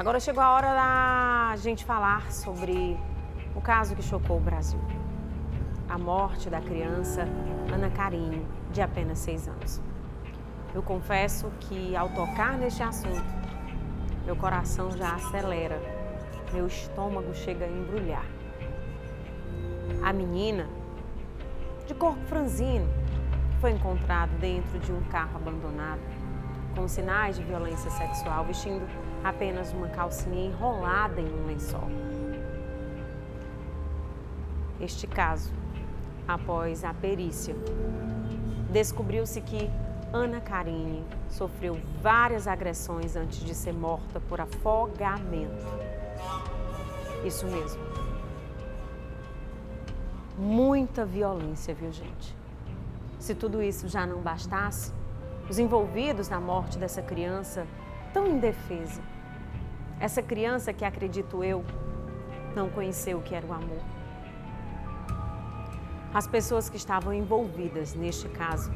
Agora chegou a hora da gente falar sobre o caso que chocou o Brasil. A morte da criança Ana Carine, de apenas 6 anos. Eu confesso que, ao tocar neste assunto, meu coração já acelera, meu estômago chega a embrulhar. A menina, de corpo franzino, foi encontrada dentro de um carro abandonado, com sinais de violência sexual, vestindo apenas uma calcinha enrolada em um lençol. Este caso, após a perícia, descobriu-se que Ana Carine sofreu várias agressões antes de ser morta por afogamento. Isso mesmo. Muita violência, viu, gente? Se tudo isso já não bastasse, os envolvidos na morte dessa criança tão indefesa, essa criança que, acredito eu, não conheceu o que era o amor. As pessoas que estavam envolvidas neste caso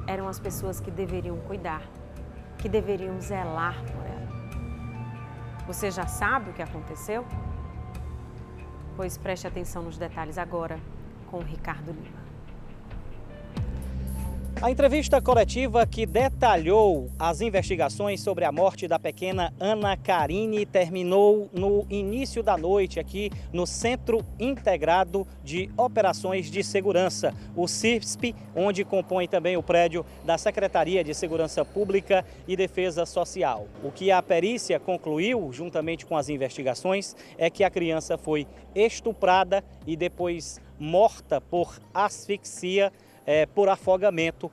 eram as pessoas que deveriam cuidar, que deveriam zelar por ela. Você já sabe o que aconteceu? Pois preste atenção nos detalhes agora com o Ricardo Lima. A entrevista coletiva que detalhou as investigações sobre a morte da pequena Ana Carine terminou no início da noite aqui no Centro Integrado de Operações de Segurança, o CISP, onde compõe também o prédio da Secretaria de Segurança Pública e Defesa Social. O que a perícia concluiu, juntamente com as investigações, é que a criança foi estuprada e depois morta por asfixia por afogamento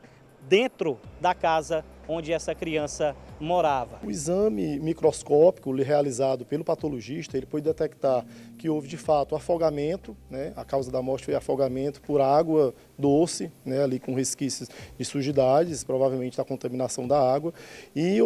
dentro da casa onde essa criança morava. O exame microscópico realizado pelo patologista, ele pôde detectar que houve de fato afogamento, né? A causa da morte foi afogamento por água doce, né? Ali com resquícios de sujidades, provavelmente da contaminação da água, e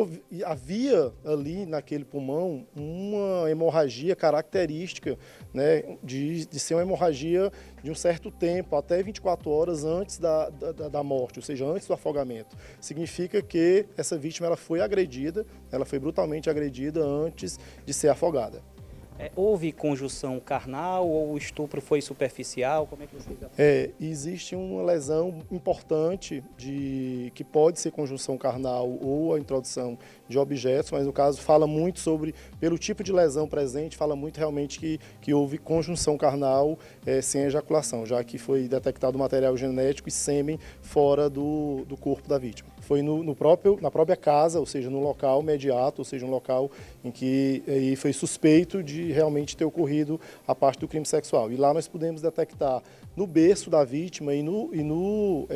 havia ali naquele pulmão uma hemorragia característica, né? De ser uma hemorragia de um certo tempo, até 24 horas antes da morte, ou seja, antes do afogamento. Significa que essa vítima ela foi agredida, ela foi brutalmente agredida antes de ser afogada. Houve conjunção carnal ou o estupro foi superficial? Como é que você... Existe uma lesão importante que pode ser conjunção carnal ou a introdução de objetos, mas no caso fala muito sobre, pelo tipo de lesão presente, fala muito realmente que houve conjunção carnal sem ejaculação, já que foi detectado material genético e sêmen fora do corpo da vítima. Foi na própria casa, ou seja, no local imediato, ou seja, um local em que foi suspeito de realmente ter ocorrido a parte do crime sexual. E lá nós pudemos detectar no berço da vítima e no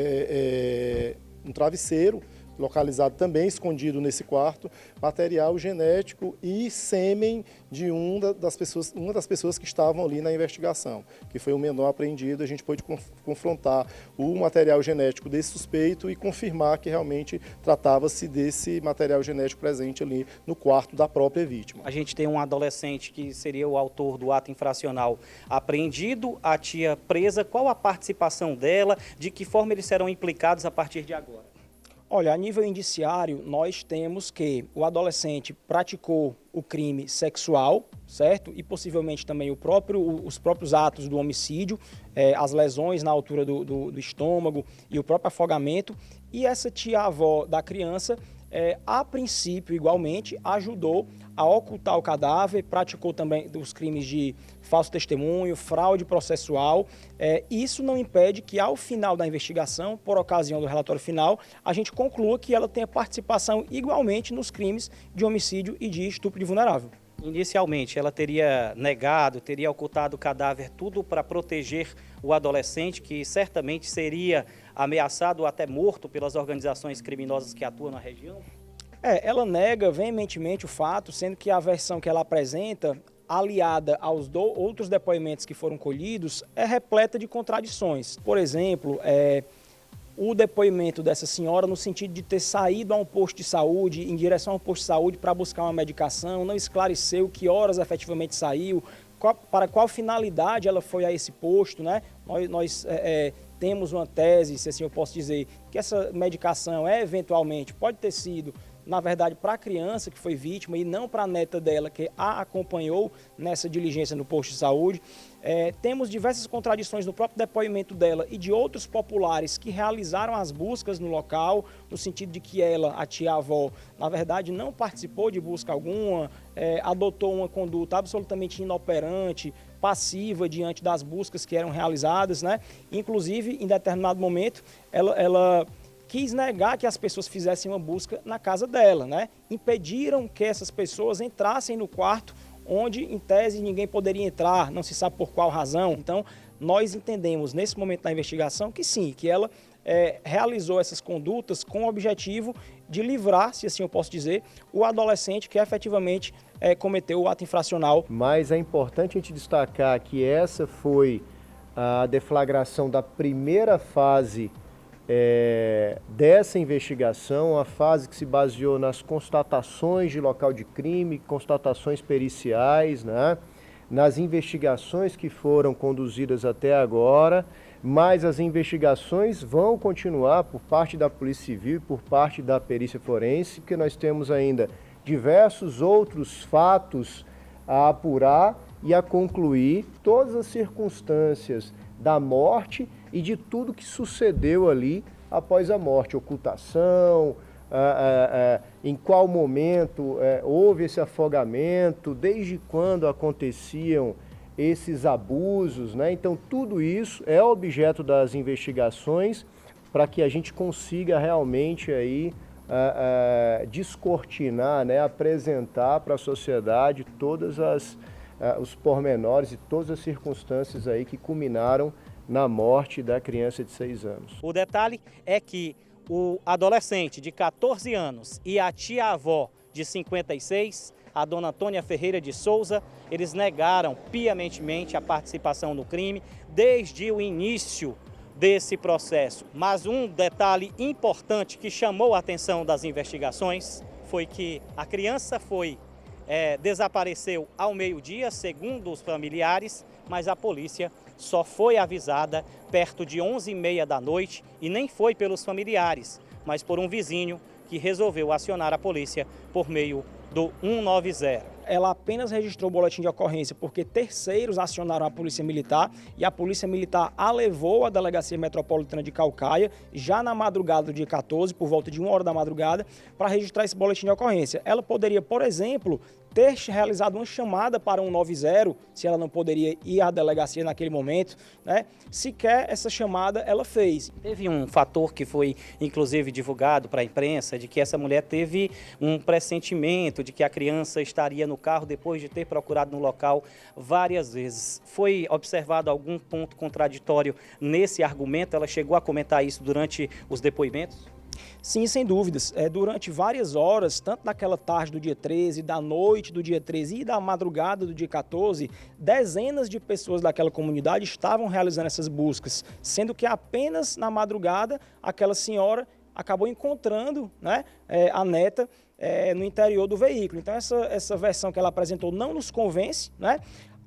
travesseiro, localizado também, escondido nesse quarto, material genético e sêmen de uma das pessoas que estavam ali na investigação, que foi o menor apreendido. A gente pôde confrontar o material genético desse suspeito e confirmar que realmente tratava-se desse material genético presente ali no quarto da própria vítima. A gente tem um adolescente que seria o autor do ato infracional apreendido, a tia presa. Qual a participação dela? De que forma eles serão implicados a partir de agora? Olha, a nível indiciário, nós temos que o adolescente praticou o crime sexual, certo? E possivelmente também os próprios atos do homicídio, as lesões na altura do estômago e o próprio afogamento. E essa tia-avó da criança, a princípio, igualmente, ajudou a ocultar o cadáver, praticou também os crimes de falso testemunho, fraude processual. Isso não impede que, ao final da investigação, por ocasião do relatório final, a gente conclua que ela tenha participação igualmente nos crimes de homicídio e de estupro de vulnerável. Inicialmente, ela teria negado, teria ocultado o cadáver, tudo para proteger o adolescente, que certamente seria ameaçado ou até morto pelas organizações criminosas que atuam na região? Ela nega veementemente o fato, sendo que a versão que ela apresenta, aliada aos outros depoimentos que foram colhidos, é repleta de contradições. Por exemplo, o depoimento dessa senhora no sentido de ter saído a um posto de saúde, em direção a um posto de saúde para buscar uma medicação, não esclareceu que horas efetivamente saiu, para qual finalidade ela foi a esse posto, né? Nós temos uma tese, se assim eu posso dizer, que essa medicação eventualmente pode ter sido na verdade, para a criança que foi vítima e não para a neta dela, que a acompanhou nessa diligência no posto de saúde. Temos diversas contradições no próprio depoimento dela e de outros populares que realizaram as buscas no local, no sentido de que ela, a tia-avó, na verdade, não participou de busca alguma, adotou uma conduta absolutamente inoperante, passiva diante das buscas que eram realizadas, né? Inclusive, em determinado momento, ela quis negar que as pessoas fizessem uma busca na casa dela, né? Impediram que essas pessoas entrassem no quarto onde, em tese, ninguém poderia entrar, não se sabe por qual razão. Então, nós entendemos, nesse momento da investigação, que sim, que ela realizou essas condutas com o objetivo de livrar, se assim eu posso dizer, o adolescente que efetivamente cometeu o ato infracional. Mas é importante a gente destacar que essa foi a deflagração da primeira fase dessa investigação, a fase que se baseou nas constatações de local de crime, constatações periciais, né? Nas investigações que foram conduzidas até agora, mas as investigações vão continuar por parte da Polícia Civil e por parte da perícia forense, porque nós temos ainda diversos outros fatos a apurar e a concluir todas as circunstâncias da morte e de tudo que sucedeu ali após a morte, ocultação, em qual momento houve esse afogamento, desde quando aconteciam esses abusos, né? Então tudo isso é objeto das investigações para que a gente consiga realmente aí descortinar, né? Apresentar para a sociedade todas os pormenores e todas as circunstâncias aí que culminaram na morte da criança de 6 anos. O detalhe é que o adolescente de 14 anos e a tia-avó de 56, a dona Antônia Ferreira de Souza, eles negaram piamentemente a participação no crime desde o início desse processo. Mas um detalhe importante que chamou a atenção das investigações foi que a criança desapareceu ao meio-dia, segundo os familiares, mas a polícia só foi avisada perto de 11h30 da noite e nem foi pelos familiares, mas por um vizinho que resolveu acionar a polícia por meio do 190. Ela apenas registrou o boletim de ocorrência porque terceiros acionaram a Polícia Militar e a Polícia Militar a levou à Delegacia Metropolitana de Caucaia, já na madrugada do dia 14, por volta de 1h da madrugada, para registrar esse boletim de ocorrência. Ela poderia, por exemplo, ter realizado uma chamada para 190, se ela não poderia ir à delegacia naquele momento, né? Sequer essa chamada ela fez. Teve um fator que foi, inclusive, divulgado para a imprensa, de que essa mulher teve um pressentimento de que a criança estaria no carro depois de ter procurado no local várias vezes. Foi observado algum ponto contraditório nesse argumento? Ela chegou a comentar isso durante os depoimentos? Sim, sem dúvidas. Durante várias horas, tanto daquela tarde do dia 13, da noite do dia 13 e da madrugada do dia 14, dezenas de pessoas daquela comunidade estavam realizando essas buscas, sendo que apenas na madrugada aquela senhora acabou encontrando, né, a neta no interior do veículo. Então essa versão que ela apresentou não nos convence, né?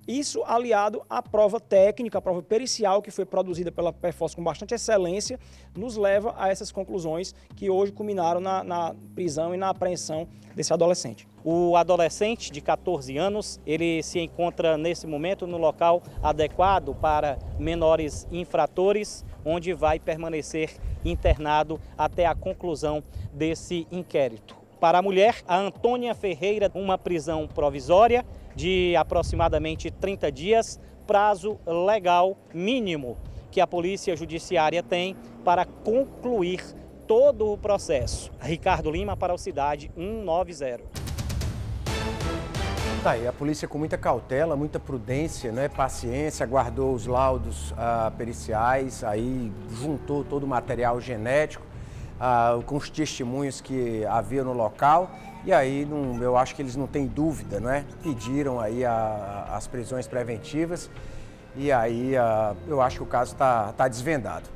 Isso aliado à prova técnica, à prova pericial que foi produzida pela Perfoz com bastante excelência, nos leva a essas conclusões que hoje culminaram na prisão e na apreensão desse adolescente. O adolescente de 14 anos, ele se encontra nesse momento no local adequado para menores infratores, onde vai permanecer internado até a conclusão desse inquérito. Para a mulher, a Antônia Ferreira, uma prisão provisória de aproximadamente 30 dias, prazo legal mínimo que a Polícia Judiciária tem para concluir todo o processo. Ricardo Lima para o Cidade 190. A polícia, com muita cautela, muita prudência, né, paciência, guardou os laudos periciais, aí juntou todo o material genético com os testemunhos que havia no local. E aí, eu acho que eles não têm dúvida, não é? Pediram aí as prisões preventivas e aí eu acho que o caso está desvendado.